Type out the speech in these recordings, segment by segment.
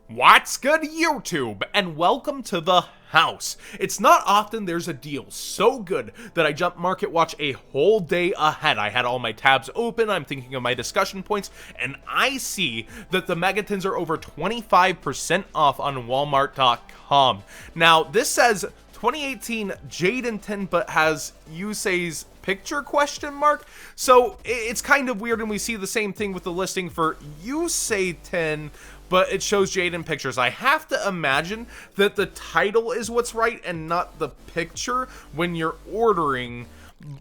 What's good, YouTube, and welcome to the house. It's not often there's a deal so good that I jump market watch a whole day ahead. I had all my tabs open, I'm thinking of my discussion points, and I see that the Megatins are over 25% off on Walmart.com. Now, this says 2018 Jaden tin, but has Yusei's picture question mark, so it's kind of weird, and we see the same thing with the listing for Yusei tin, but it shows Jaden pictures. I have to imagine that the title is what's right and not the picture when you're ordering.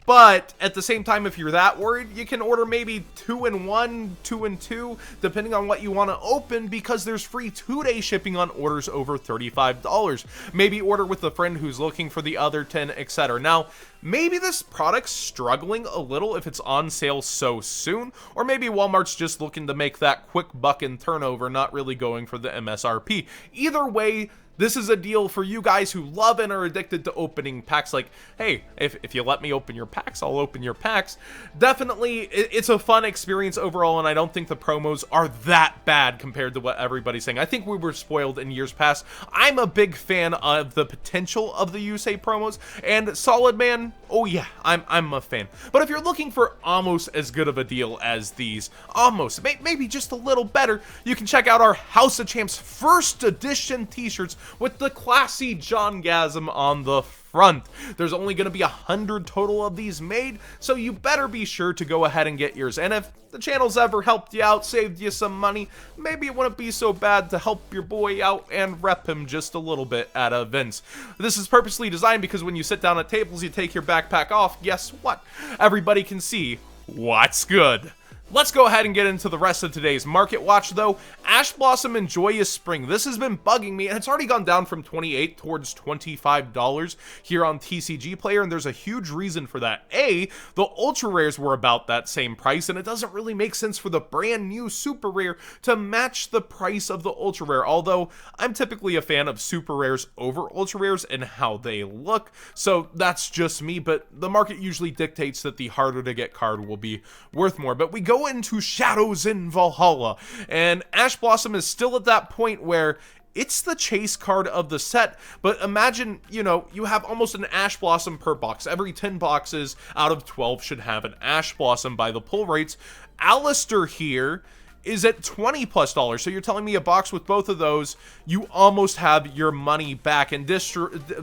But at the same time, if you're that worried, you can order maybe 2 in 1, 2 in 2, depending on what you want to open, because there's free 2-day shipping on orders over $35. Maybe order with a friend who's looking for the other 10, etc. Now, maybe this product's struggling a little if it's on sale so soon, or maybe Walmart's just looking to make that quick buck and turnover, not really going for the MSRP. Either way, this is a deal for you guys who love and are addicted to opening packs. Like, hey, if you let me open your packs, I'll open your packs. Definitely, it's a fun experience overall, and I don't think the promos are that bad compared to what everybody's saying. I think we were spoiled in years past. I'm a big fan of the potential of the Yusei promos, and Solid Man, oh yeah, I'm a fan. But if you're looking for almost as good of a deal as these, almost, maybe just a little better, you can check out our House of Champs first edition t-shirts with the classy John Gasm on the front. There's only going to be 100 total of these made, so you better be sure to go ahead and get yours. And if the channel's ever helped you out, saved you some money, maybe it wouldn't be so bad to help your boy out and rep him just a little bit at events. This is purposely designed because when you sit down at tables, you take your backpack off, guess what? Everybody can see what's good. Let's go ahead and get into the rest of today's market watch, though. Ash Blossom and Joyous Spring. This has been bugging me, and it's already gone down from $28 towards $25 here on TCG Player, and there's a huge reason for that. A, the Ultra Rares were about that same price, and it doesn't really make sense for the brand new Super Rare to match the price of the Ultra Rare, although I'm typically a fan of Super Rares over Ultra Rares and how they look, so that's just me, but the market usually dictates that the harder to get card will be worth more. But we go into Shadows in Valhalla, and Ash Blossom is still at that point where it's the chase card of the set, but imagine, you know, you have almost an Ash Blossom per box. Every 10 boxes out of 12 should have an Ash Blossom by the pull rates. Alistair here is at $20+, so you're telling me a box with both of those, you almost have your money back, and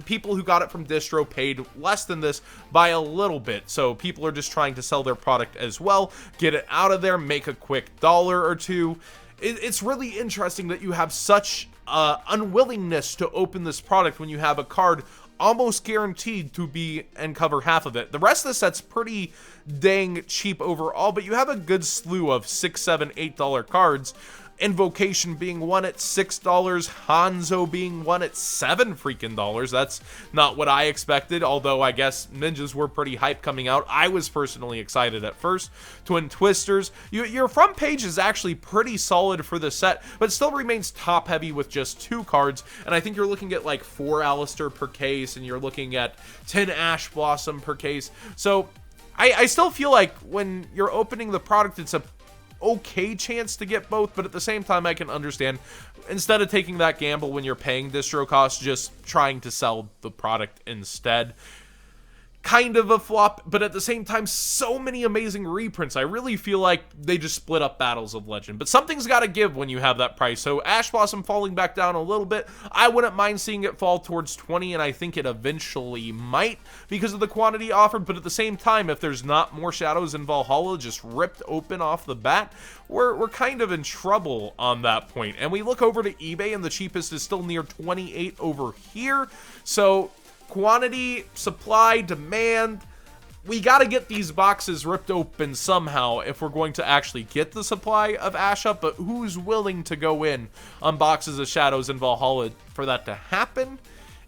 people who got it from distro paid less than this by a little bit, so people are just trying to sell their product as well, get it out of there, make a quick dollar or two. It's really interesting that you have such unwillingness to open this product when you have a card almost guaranteed to be and cover half of it. The rest of the set's pretty dang cheap overall, but you have a good slew of $6, $7, $8 cards. Invocation being one at $6, Hanzo being one at $7 freaking dollars. That's not what I expected, although I guess ninjas were pretty hype coming out. I was personally excited at first. Twin Twisters. Your front page is actually pretty solid for the set, but still remains top heavy with just 2 cards, and I think you're looking at like 4 Alistair per case, and you're looking at 10 Ash Blossom per case. So I still feel like when you're opening the product, it's a okay chance to get both, but at the same time I can understand, instead of taking that gamble when you're paying distro costs, just trying to sell the product instead. Kind of a flop, but at the same time, so many amazing reprints. I really feel like they just split up Battles of Legend, but something's got to give when you have that price. So Ash Blossom falling back down a little bit. I wouldn't mind seeing it fall towards 20, and I think it eventually might because of the quantity offered, but at the same time, if there's not more Shadows in Valhalla just ripped open off the bat, we're kind of in trouble on that point. And we look over to eBay, and the cheapest is still near 28 over here. So quantity, supply, demand, we got to get these boxes ripped open somehow if we're going to actually get the supply of Ash up, but who's willing to go in on boxes of Shadows in Valhalla for that to happen?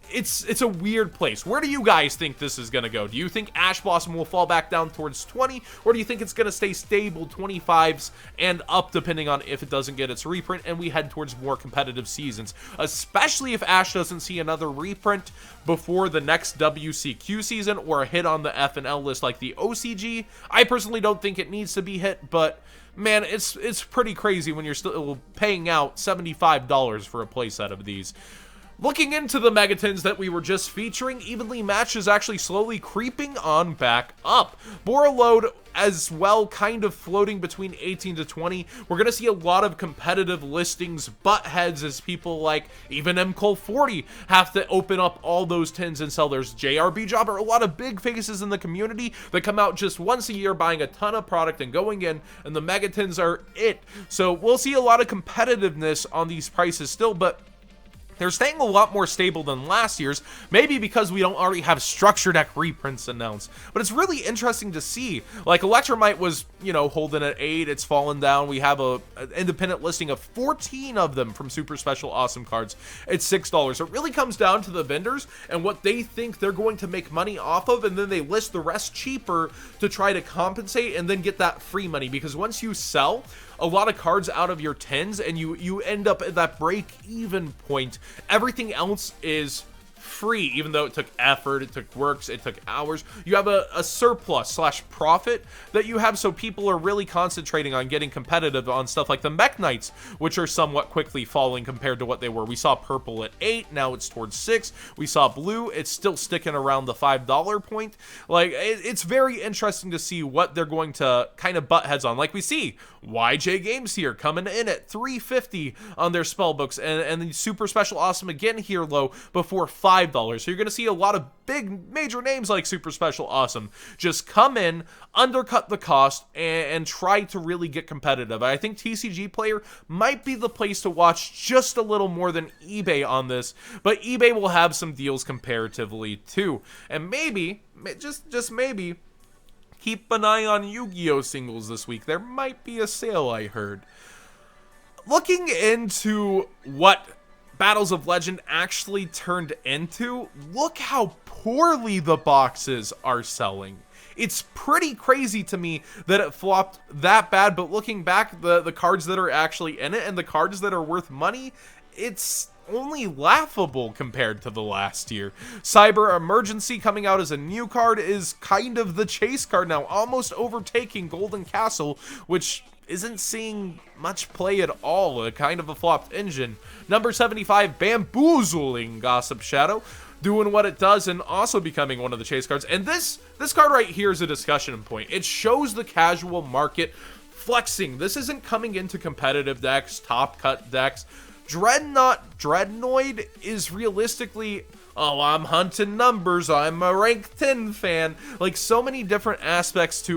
it's a weird place. Where do you guys think this is going to go? Do you think Ash Blossom will fall back down towards 20, or do you think it's going to stay stable 25s and up, depending on if it doesn't get its reprint and we head towards more competitive seasons, especially if Ash doesn't see another reprint before the next WCQ season or a hit on the F and L list like the OCG? I personally don't think it needs to be hit, but man, it's pretty crazy when you're still paying out $75 for a playset of these. Looking into the Megatins that we were just featuring, Evenly Matched is actually slowly creeping on back up. Borreload as well, kind of floating between 18 to 20. We're going to see a lot of competitive listings, butt heads, as people like even MCole40 have to open up all those tins and sell. There's JRB Jobber, a lot of big faces in the community that come out just once a year buying a ton of product and going in, and the Megatins are it. So we'll see a lot of competitiveness on these prices still, but they're staying a lot more stable than last year's, maybe because we don't already have Structure Deck reprints announced. But it's really interesting to see. Like, Electromite was, you know, holding at 8, it's fallen down. We have an independent listing of 14 of them from Super Special Awesome cards. It's $6. It really comes down to the vendors and what they think they're going to make money off of, and then they list the rest cheaper to try to compensate and then get that free money. Because once you sell a lot of cards out of your tens and you end up at that break-even point, everything else is free, even though it took effort, it took works, it took hours. You have a surplus slash profit that you have, so people are really concentrating on getting competitive on stuff like the Mech Knights, which are somewhat quickly falling compared to what they were. We saw purple at 8, now it's towards 6. We saw blue, it's still sticking around the $5 point. Like, it's very interesting to see what they're going to kind of butt heads on. Like, we see YJ Games here coming in at $3.50 on their spellbooks, and the Super Special Awesome again here low before $5. So you're going to see a lot of big major names like Super Special Awesome just come in, undercut the cost, and try to really get competitive. I think TCG Player might be the place to watch just a little more than eBay on this, but eBay will have some deals comparatively too. And maybe, just maybe, keep an eye on Yu-Gi-Oh! Singles this week. There might be a sale, I heard. Looking into what Battles of Legend actually turned into, look how poorly the boxes are selling. It's pretty crazy to me that it flopped that bad, but looking back, the cards that are actually in it and the cards that are worth money, it's only laughable compared to the last year. Cyber Emergency coming out as a new card is kind of the chase card now, almost overtaking Golden Castle, which isn't seeing much play at all, a kind of a flopped engine. Number 75, Bamboozling Gossip Shadow, doing what it does and also becoming one of the chase cards. And this card right here is a discussion point. It shows the casual market flexing. This isn't coming into competitive decks, top cut decks. Dreadnoid is realistically, oh, I'm hunting numbers, I'm a rank 10 fan. Like, so many different aspects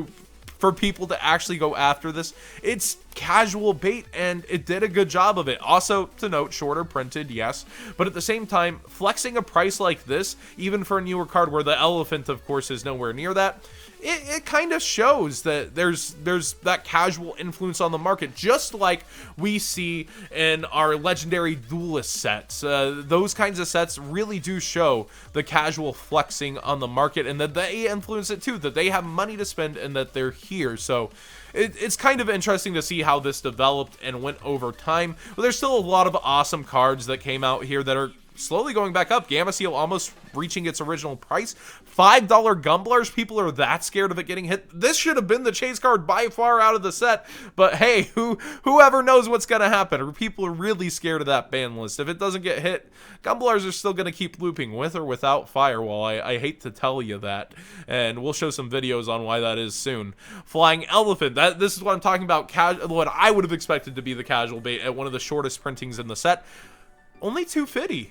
for people to actually go after this. It's casual bait, and it did a good job of it. Also, to note, shorter printed, yes, but at the same time, flexing a price like this, even for a newer card where the elephant, of course, is nowhere near that, it kind of shows that there's that casual influence on the market, just like we see in our legendary duelist sets. Those kinds of sets really do show the casual flexing on the market, and that they influence it too, that they have money to spend and that they're here. So it's kind of interesting to see how this developed and went over time. But there's still a lot of awesome cards that came out here that are slowly going back up. Gamma Seal almost reaching its original price. $5 Gumblars, people are that scared of it getting hit. This should have been the chase card by far out of the set, but hey, whoever knows what's gonna happen. People are really scared of that ban list. If it doesn't get hit, Gumblars are still gonna keep looping with or without Firewall. I hate to tell you that, and we'll show some videos on why that is soon. Flying Elephant, this is what I'm talking about, what I would have expected to be the casual bait at one of the shortest printings in the set. Only $250.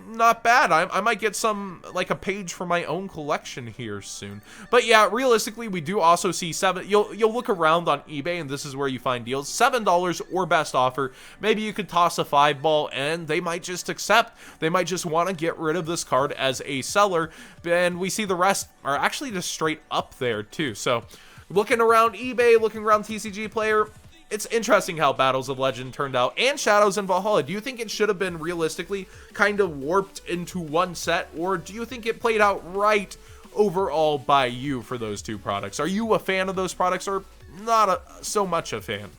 Not bad. I might get some, like, a page for my own collection here soon. But yeah, realistically, we do also see you'll look around on eBay, and this is where you find deals. $7 or best offer. Maybe you could toss a 5-ball, and they might just accept. They might just want to get rid of this card as a seller, and we see the rest are actually just straight up there too. So looking around eBay, looking around TCG Player, it's interesting how Battles of Legend turned out, and Shadows and Valhalla. Do you think it should have been realistically kind of warped into one set, or do you think it played out right overall by you for those two products? Are you a fan of those products, or not so much a fan?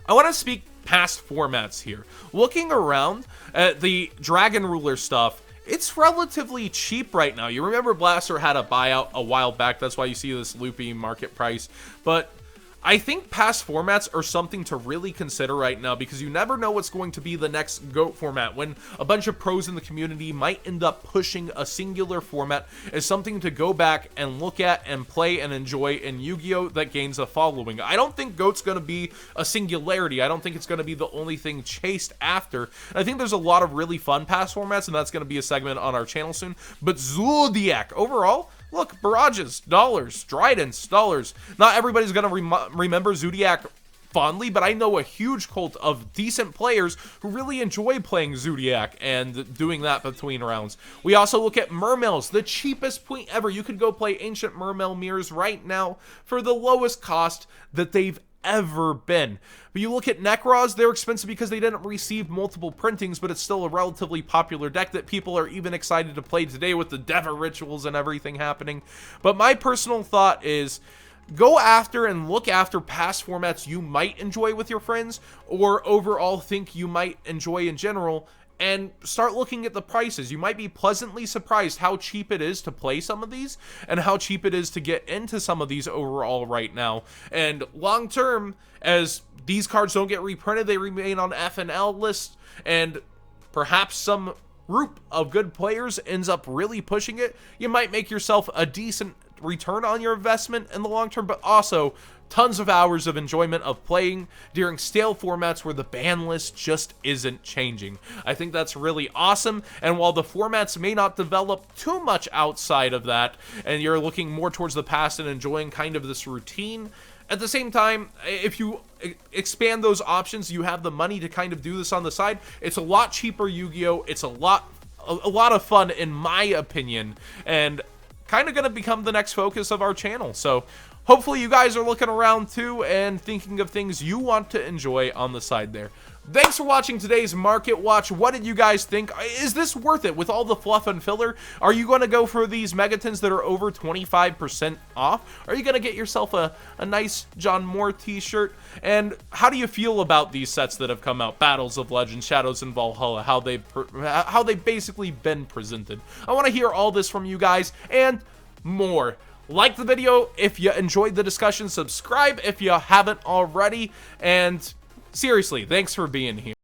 I want to speak past formats here. Looking around at the Dragon Ruler stuff, it's relatively cheap right now. You remember Blaster had a buyout a while back. That's why you see this loopy market price. But I think past formats are something to really consider right now, because you never know what's going to be the next GOAT format, when a bunch of pros in the community might end up pushing a singular format as something to go back and look at and play and enjoy in Yu-Gi-Oh! That gains a following. I don't think GOAT's going to be a singularity. I don't think it's going to be the only thing chased after. And I think there's a lot of really fun past formats, and that's going to be a segment on our channel soon. But Zodiac, overall, look, Barrages, dollars, Dridents, dollars. Not everybody's going to remember Zodiac fondly, but I know a huge cult of decent players who really enjoy playing Zodiac and doing that between rounds. We also look at Mermails, the cheapest point ever. You could go play Ancient Mermail mirrors right now for the lowest cost that they've ever been. But you look at Necros, they're expensive because they didn't receive multiple printings, but it's still a relatively popular deck that people are even excited to play today with the Deva rituals and everything happening. But my personal thought is, go after and look after past formats you might enjoy with your friends, or overall think you might enjoy in general, and start looking at the prices. You might be pleasantly surprised how cheap it is to play some of these, and how cheap it is to get into some of these overall right now. And long term, as these cards don't get reprinted, they remain on F&L lists, and perhaps some group of good players ends up really pushing it, you might make yourself a decent return on your investment in the long term, but also tons of hours of enjoyment of playing during stale formats where the ban list just isn't changing. I think that's really awesome, and while the formats may not develop too much outside of that, and you're looking more towards the past and enjoying kind of this routine, at the same time, if you expand those options, you have the money to kind of do this on the side. It's a lot cheaper Yu-Gi-Oh! It's a lot of fun, in my opinion, and kind of going to become the next focus of our channel. So hopefully you guys are looking around too and thinking of things you want to enjoy on the side there. Thanks for watching today's Market Watch. What did you guys think? Is this worth it with all the fluff and filler? Are you going to go for these Megatins that are over 25% off? Are you going to get yourself a nice John Moore t-shirt? And how do you feel about these sets that have come out? Battles of Legend, Shadows, and Valhalla, how they've basically been presented. I want to hear all this from you guys and more. Like the video if you enjoyed the discussion, subscribe if you haven't already, and seriously, thanks for being here.